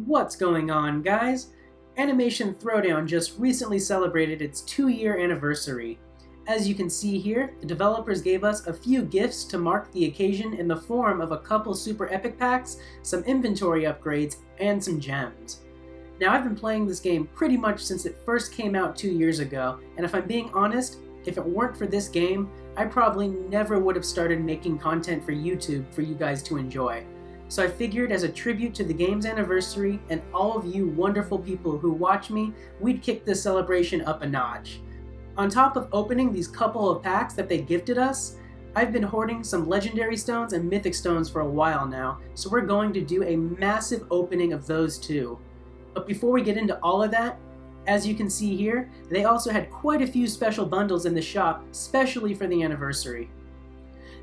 What's going on, guys? Animation Throwdown just recently celebrated its 2-year anniversary. As you can see here, the developers gave us a few gifts to mark the occasion in the form of a couple super epic packs, some inventory upgrades, and some gems. Now, I've been playing this game pretty much since it first came out 2 years ago, and if I'm being honest, if it weren't for this game, I probably never would have started making content for YouTube for you guys to enjoy. So I figured as a tribute to the game's anniversary and all of you wonderful people who watch me, we'd kick this celebration up a notch. On top of opening these couple of packs that they gifted us, I've been hoarding some legendary stones and mythic stones for a while now, so we're going to do a massive opening of those too. But before we get into all of that, as you can see here, they also had quite a few special bundles in the shop, especially for the anniversary.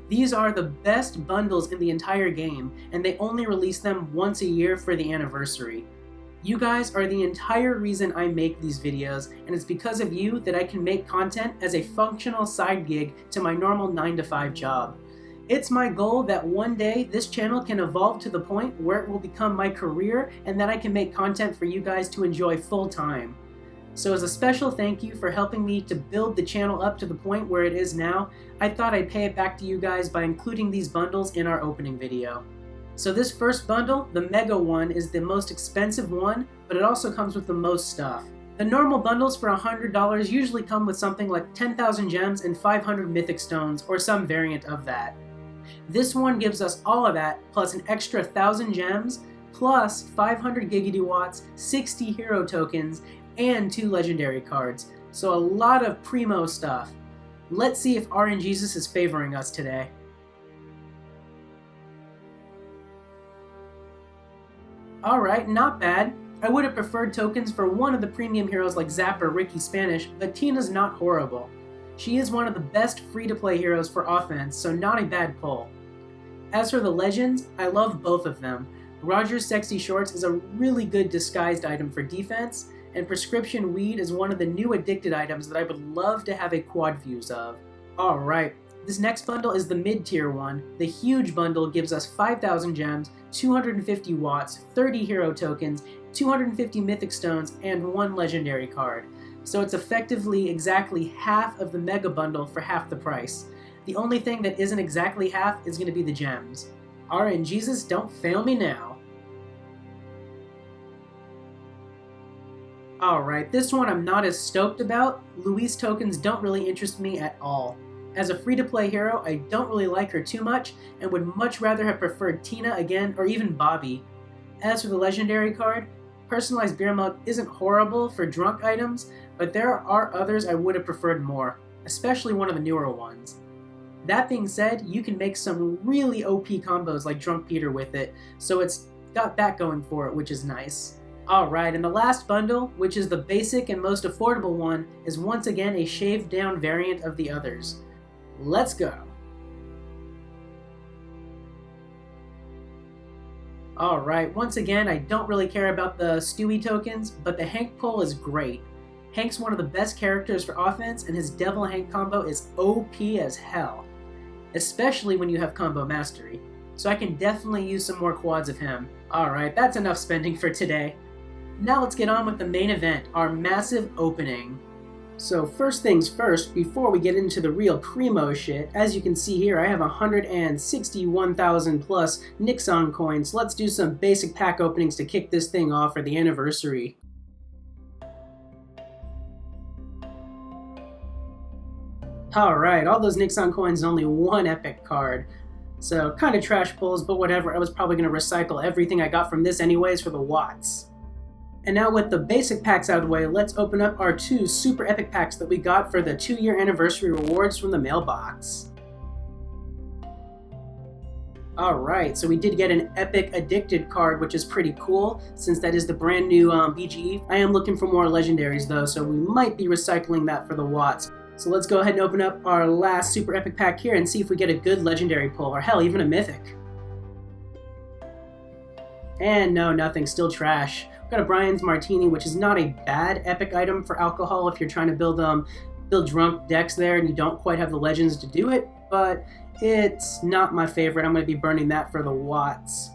These are the best bundles in the entire game, and they only release them once a year for the anniversary. You guys are the entire reason I make these videos, and it's because of you that I can make content as a functional side gig to my normal 9-to-5 job. It's my goal that one day this channel can evolve to the point where it will become my career and that I can make content for you guys to enjoy full time. So as a special thank you for helping me to build the channel up to the point where it is now, I thought I'd pay it back to you guys by including these bundles in our opening video. So this first bundle, the Mega one, is the most expensive one, but it also comes with the most stuff. The normal bundles for $100 usually come with something like 10,000 gems and 500 mythic stones, or some variant of that. This one gives us all of that, plus an extra 1,000 gems, plus 500 Giggity Watts, 60 hero tokens, and 2 legendary cards, so a lot of primo stuff. Let's see if RNGesus is favoring us today. Alright, not bad. I would have preferred tokens for one of the premium heroes like Zap or Ricky Spanish, but Tina's not horrible. She is one of the best free-to-play heroes for offense, so not a bad pull. As for the legends, I love both of them. Roger's Sexy Shorts is a really good disguised item for defense, and Prescription Weed is one of the new addicted items that I would love to have a quad fuse of. Alright, this next bundle is the mid-tier one. The huge bundle gives us 5,000 gems, 250 watts, 30 hero tokens, 250 mythic stones, and 1 legendary card. So it's effectively exactly half of the mega bundle for half the price. The only thing that isn't exactly half is going to be the gems. RNGesus, don't fail me now. Alright, this one I'm not as stoked about. Louise tokens don't really interest me at all. As a free-to-play hero, I don't really like her too much, and would much rather have preferred Tina again, or even Bobby. As for the legendary card, personalized beer mug isn't horrible for drunk items, but there are others I would have preferred more, especially one of the newer ones. That being said, you can make some really OP combos like Drunk Peter with it, so it's got that going for it, which is nice. Alright, and the last bundle, which is the basic and most affordable one, is once again a shaved down variant of the others. Let's go! Alright, once again, I don't really care about the Stewie tokens, but the Hank pull is great. Hank's one of the best characters for offense, and his Devil Hank combo is OP as hell. Especially when you have combo mastery. So I can definitely use some more quads of him. Alright, that's enough spending for today. Now let's get on with the main event, our massive opening. So first things first, before we get into the real primo shit, as you can see here, I have 161,000 plus Nixon coins. Let's do some basic pack openings to kick this thing off for the anniversary. Alright, all those Nixon coins, only one epic card. So kind of trash pulls, but whatever, I was probably going to recycle everything I got from this anyways for the watts. And now with the basic packs out of the way, let's open up our 2 super epic packs that we got for the 2-year anniversary rewards from the mailbox. Alright, so we did get an epic addicted card, which is pretty cool, since that is the brand new BGE. I am looking for more legendaries though, so we might be recycling that for the watts. So let's go ahead and open up our last super epic pack here and see if we get a good legendary pull, or hell, even a mythic. And no, nothing, still trash. We've got a Brian's Martini, which is not a bad epic item for alcohol if you're trying to build drunk decks there and you don't quite have the legends to do it, but it's not my favorite. I'm going to be burning that for the watts.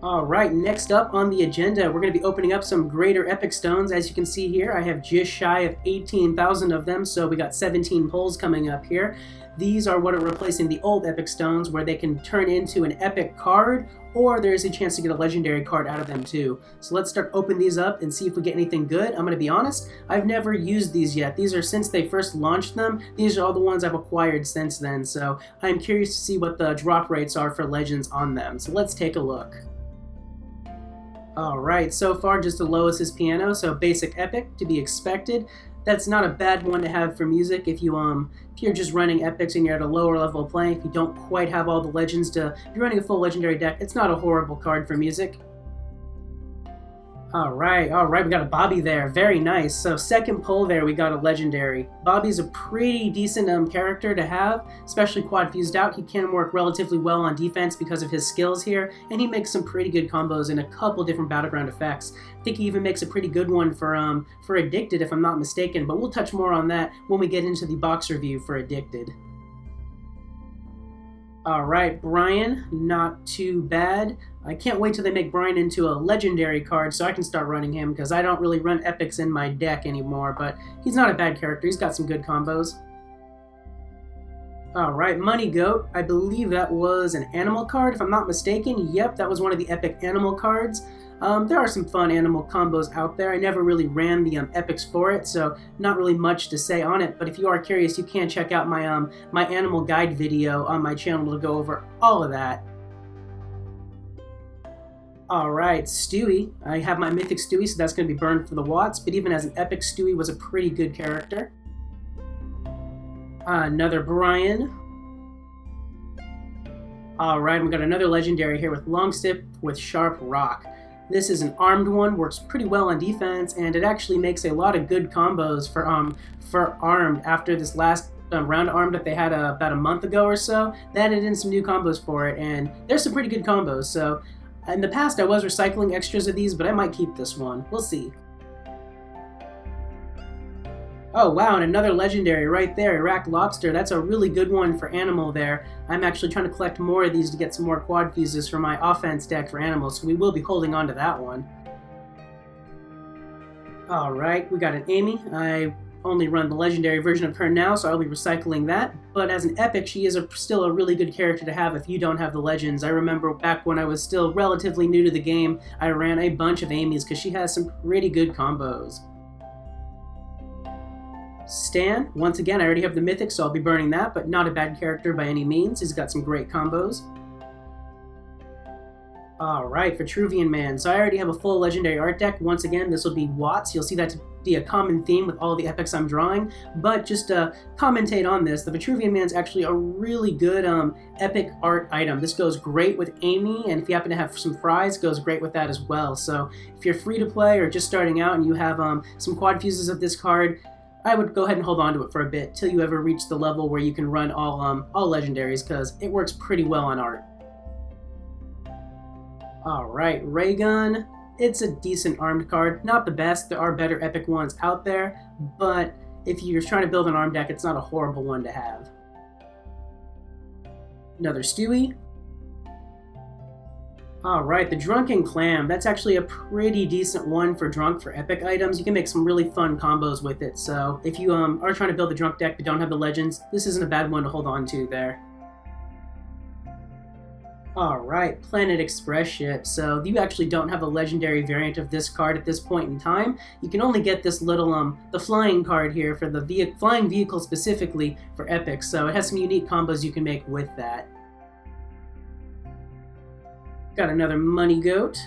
Alright, next up on the agenda, we're going to be opening up some greater epic stones. As you can see here, I have just shy of 18,000 of them, so we got 17 pulls coming up here. These are what are replacing the old epic stones, where they can turn into an epic card, or there's a chance to get a legendary card out of them too. So let's start opening these up and see if we get anything good. I'm going to be honest, I've never used these yet. These are since they first launched them. These are all the ones I've acquired since then, so I'm curious to see what the drop rates are for legends on them. So let's take a look. Alright, so far just the lowest is piano, so basic epic to be expected. That's not a bad one to have for music if you're just running epics and you're at a lower level of playing. If you don't quite have all the legends to be running a full legendary deck, it's not a horrible card for music. Alright, we got a Bobby there. Very nice. So second pull there, we got a legendary. Bobby's a pretty decent character to have, especially quad fused out. He can work relatively well on defense because of his skills here, and he makes some pretty good combos in a couple different battleground effects. I think he even makes a pretty good one for Addicted, if I'm not mistaken, but we'll touch more on that when we get into the box review for Addicted. Alright, Brian, not too bad. I can't wait till they make Brian into a legendary card so I can start running him, because I don't really run epics in my deck anymore, but he's not a bad character. He's got some good combos. Alright, Money Goat. I believe that was an animal card, if I'm not mistaken. Yep, that was one of the epic animal cards. There are some fun animal combos out there. I never really ran the epics for it, so not really much to say on it, but if you are curious, you can check out my my animal guide video on my channel to go over all of that. Alright, Stewie. I have my mythic Stewie, so that's going to be burned for the watts, but even as an epic, Stewie was a pretty good character. Another Brian. Alright, we got another legendary here with Long Stick with Sharp Rock. This is an armed one, works pretty well on defense, and it actually makes a lot of good combos for armed. After this last round of armed that they had about a month ago or so, they added in some new combos for it, and there's some pretty good combos. So in the past I was recycling extras of these, but I might keep this one. We'll see. Oh wow, and another legendary right there, Iraq Lobster. That's a really good one for animal there. I'm actually trying to collect more of these to get some more quad fuses for my offense deck for animals, so we will be holding on to that one. Alright, we got an Amy. I only run the legendary version of her now, so I'll be recycling that. But as an epic, she is still a really good character to have if you don't have the legends. I remember back when I was still relatively new to the game, I ran a bunch of Amy's because she has some pretty good combos. Stan, once again, I already have the mythic, so I'll be burning that, but not a bad character by any means. He's got some great combos. Alright, Vitruvian Man. So I already have a full legendary art deck. Once again, this will be Watts. You'll see that to be a common theme with all the epics I'm drawing, but just to commentate on this, the Vitruvian Man's actually a really good epic art item. This goes great with Amy, and if you happen to have some fries, it goes great with that as well. So if you're free to play or just starting out and you have some quad fuses of this card, I would go ahead and hold on to it for a bit till you ever reach the level where you can run all legendaries, because it works pretty well on art. Alright, Ray Gun. It's a decent armed card. Not the best, there are better epic ones out there, but if you're trying to build an armed deck, it's not a horrible one to have. Another Stewie. Alright, the Drunken Clam. That's actually a pretty decent one for drunk for epic items. You can make some really fun combos with it, so if you are trying to build a drunk deck but don't have the legends, this isn't a bad one to hold on to there. Alright, Planet Express Ship. So you actually don't have a legendary variant of this card at this point in time. You can only get this little, the flying card here for the flying vehicle specifically for epics, so it has some unique combos you can make with that. Got another Money Goat.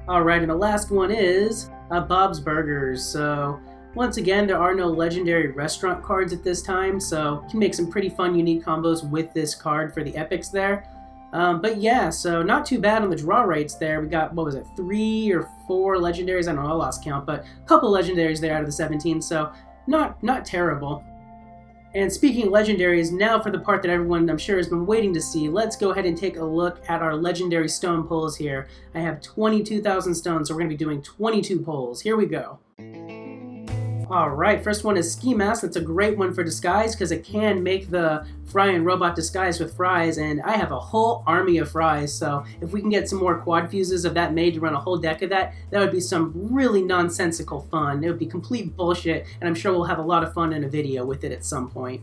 Alright, and the last one is Bob's Burgers. So once again, there are no legendary restaurant cards at this time, so you can make some pretty fun, unique combos with this card for the epics there. But yeah, so not too bad on the draw rates there. We got, what was it, 3 or 4 legendaries? I don't know, I lost count, but a couple legendaries there out of the 17, so not terrible. And speaking of legendaries, now for the part that everyone I'm sure has been waiting to see, let's go ahead and take a look at our legendary stone pulls here. I have 22,000 stones, so we're going to be doing 22 pulls. Here we go. Alright, first one is Ski Mask. That's a great one for disguise because it can make the Fry and Robot disguise with Fries, and I have a whole army of Fries, so if we can get some more quad fuses of that made to run a whole deck of that, that would be some really nonsensical fun. It would be complete bullshit, and I'm sure we'll have a lot of fun in a video with it at some point.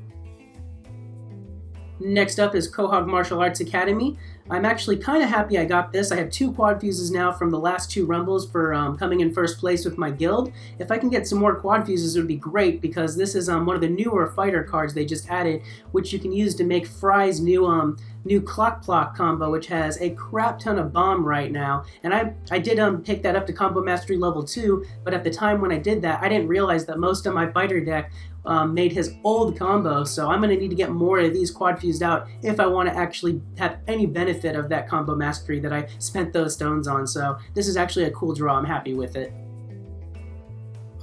Next up is Quahog Martial Arts Academy. I'm actually kind of happy I got this. I have 2 quad fuses now from the last 2 rumbles for coming in first place with my guild. If I can get some more quad fuses, it would be great because this is one of the newer fighter cards they just added, which you can use to make Fry's new Clock Plock combo, which has a crap ton of bomb right now. And I did pick that up to Combo Mastery level 2, but at the time when I did that, I didn't realize that most of my fighter deck made his old combo, so I'm going to need to get more of these quad fused out if I want to actually have any benefit of that combo mastery that I spent those stones on. So this is actually a cool draw. I'm happy with it.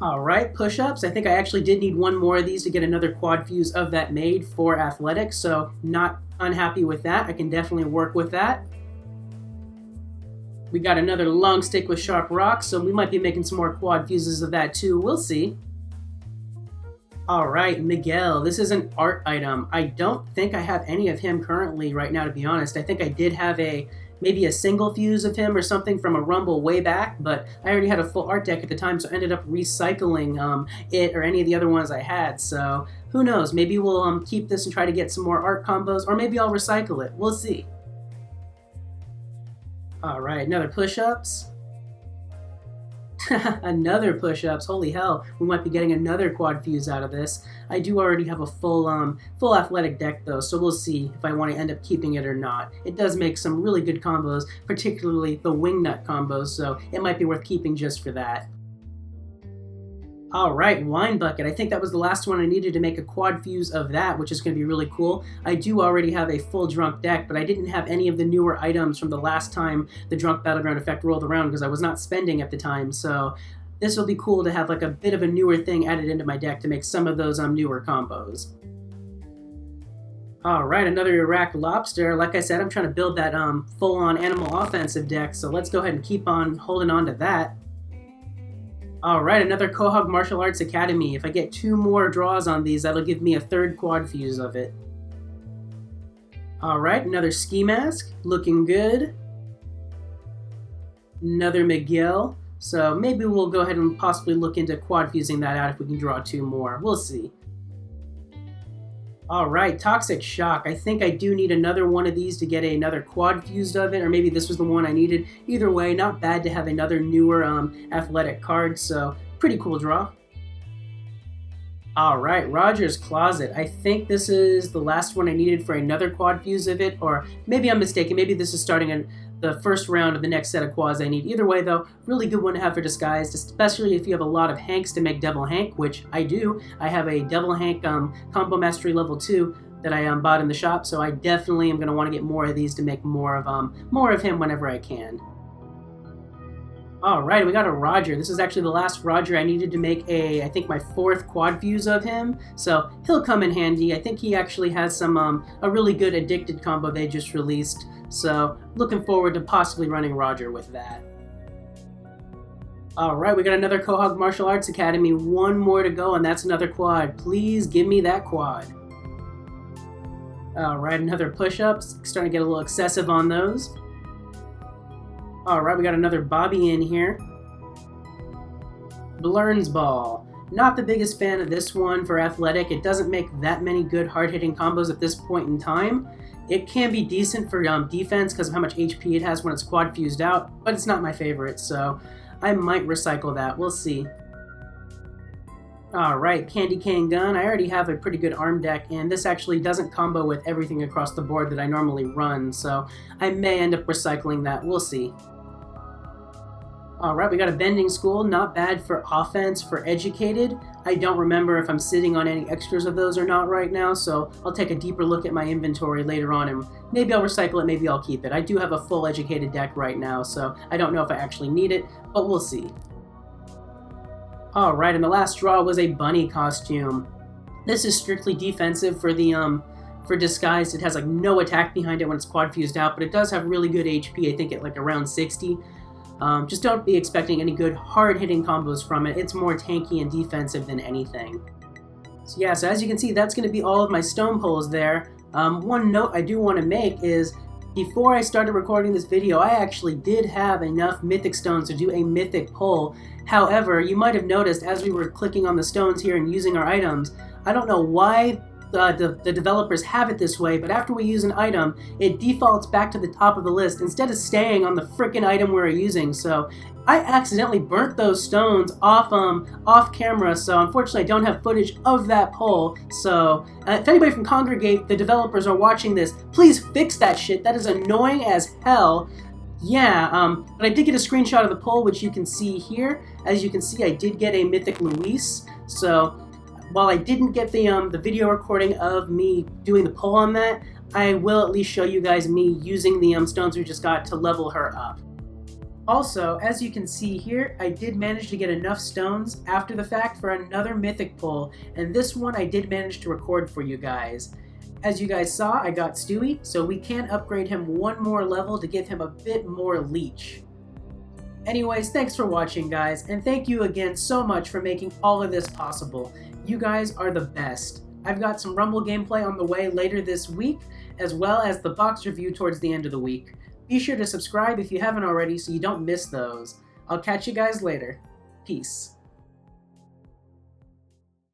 Alright, push-ups. I think I actually did need one more of these to get another quad fuse of that made for athletics, so not unhappy with that. I can definitely work with that. We got another long stick with sharp rocks, so we might be making some more quad fuses of that too. We'll see. Alright, Miguel. This is an art item. I don't think I have any of him currently right now, to be honest. I think I did have maybe a single fuse of him or something from a rumble way back, but I already had a full art deck at the time, so I ended up recycling it or any of the other ones I had. So who knows? Maybe we'll keep this and try to get some more art combos, or maybe I'll recycle it. We'll see. Alright, another push-ups. Another push-ups. Holy hell, we might be getting another quad fuse out of this. I do already have a full athletic deck though, so we'll see if I want to end up keeping it or not. It does make some really good combos, particularly the wingnut combos, so it might be worth keeping just for that. Alright, Wine Bucket. I think that was the last one I needed to make a quad fuse of that, which is going to be really cool. I do already have a full drunk deck, but I didn't have any of the newer items from the last time the drunk battleground effect rolled around because I was not spending at the time, so this will be cool to have like a bit of a newer thing added into my deck to make some of those newer combos. Alright, another Iraq Lobster. Like I said, I'm trying to build that full-on animal offensive deck, so let's go ahead and keep on holding on to that. Alright, another Quahog Martial Arts Academy. If I get 2 more draws on these, that'll give me a 3rd quad fuse of it. Alright, another Ski Mask. Looking good. Another Miguel. So maybe we'll go ahead and possibly look into quad fusing that out if we can draw 2 more. We'll see. Alright, Toxic Shock. I think I do need another one of these to get another quad fused of it, or maybe this was the one I needed. Either way, not bad to have another newer athletic card, so pretty cool draw. Alright, Roger's Closet. I think this is the last one I needed for another quad fuse of it, or maybe I'm mistaken. Maybe this is starting the first round of the next set of quads I need. Either way, though, really good one to have for disguise, especially if you have a lot of Hanks to make Devil Hank, which I do. I have a Devil Hank Combo Mastery level 2 that I bought in the shop, so I definitely am going to want to get more of these to make more of him whenever I can. Alright, we got a Roger. This is actually the last Roger I needed to make I think my 4th quad fuse of him, so he'll come in handy. I think he actually has some a really good Addicted combo they just released, so looking forward to possibly running Roger with that. Alright, we got another Quahog Martial Arts Academy. 1 more to go, and that's another quad. Please give me that quad. Alright, another push-ups. Starting to get a little excessive on those. Alright, we got another Bobby in here. Blurn's Ball. Not the biggest fan of this one for athletic. It doesn't make that many good hard-hitting combos at this point in time. It can be decent for defense because of how much HP it has when it's quad fused out, but it's not my favorite, so I might recycle that. We'll see. Alright, Candy Cane Gun. I already have a pretty good arm deck, and this actually doesn't combo with everything across the board that I normally run, so I may end up recycling that. We'll see. Alright, we got a Bending School. Not bad for offense, for educated. I don't remember if I'm sitting on any extras of those or not right now, so I'll take a deeper look at my inventory later on, and maybe I'll recycle it, maybe I'll keep it. I do have a full educated deck right now, so I don't know if I actually need it, but we'll see. Alright, and the last draw was a bunny costume. This is strictly defensive for the for disguised. It has like no attack behind it when it's quad fused out, but it does have really good HP, I think at like around 60. Just don't be expecting any good hard-hitting combos from it. It's more tanky and defensive than anything. So yeah, so as you can see, that's going to be all of my stone poles there. One note I do want to make is, before I started recording this video, I actually did have enough mythic stones to do a mythic pole. However, you might have noticed as we were clicking on the stones here and using our items, I don't know why the developers have it this way, but after we use an item, it defaults back to the top of the list instead of staying on the frickin' item we're using. So I accidentally burnt those stones off camera, so unfortunately I don't have footage of that poll. So if anybody from Congregate, the developers, are watching this, please fix that shit. That is annoying as hell. Yeah, but I did get a screenshot of the poll, which you can see here. As you can see, I did get a Mythic Luis, so while I didn't get the video recording of me doing the poll on that, I will at least show you guys me using the stones we just got to level her up. Also, as you can see here, I did manage to get enough stones after the fact for another mythic poll, and this one I did manage to record for you guys. As you guys saw, I got Stewie, so we can upgrade him one more level to give him a bit more leech. Anyways, thanks for watching, guys, and thank you again so much for making all of this possible. You guys are the best. I've got some Rumble gameplay on the way later this week, as well as the box review towards the end of the week. Be sure to subscribe if you haven't already so you don't miss those. I'll catch you guys later. Peace.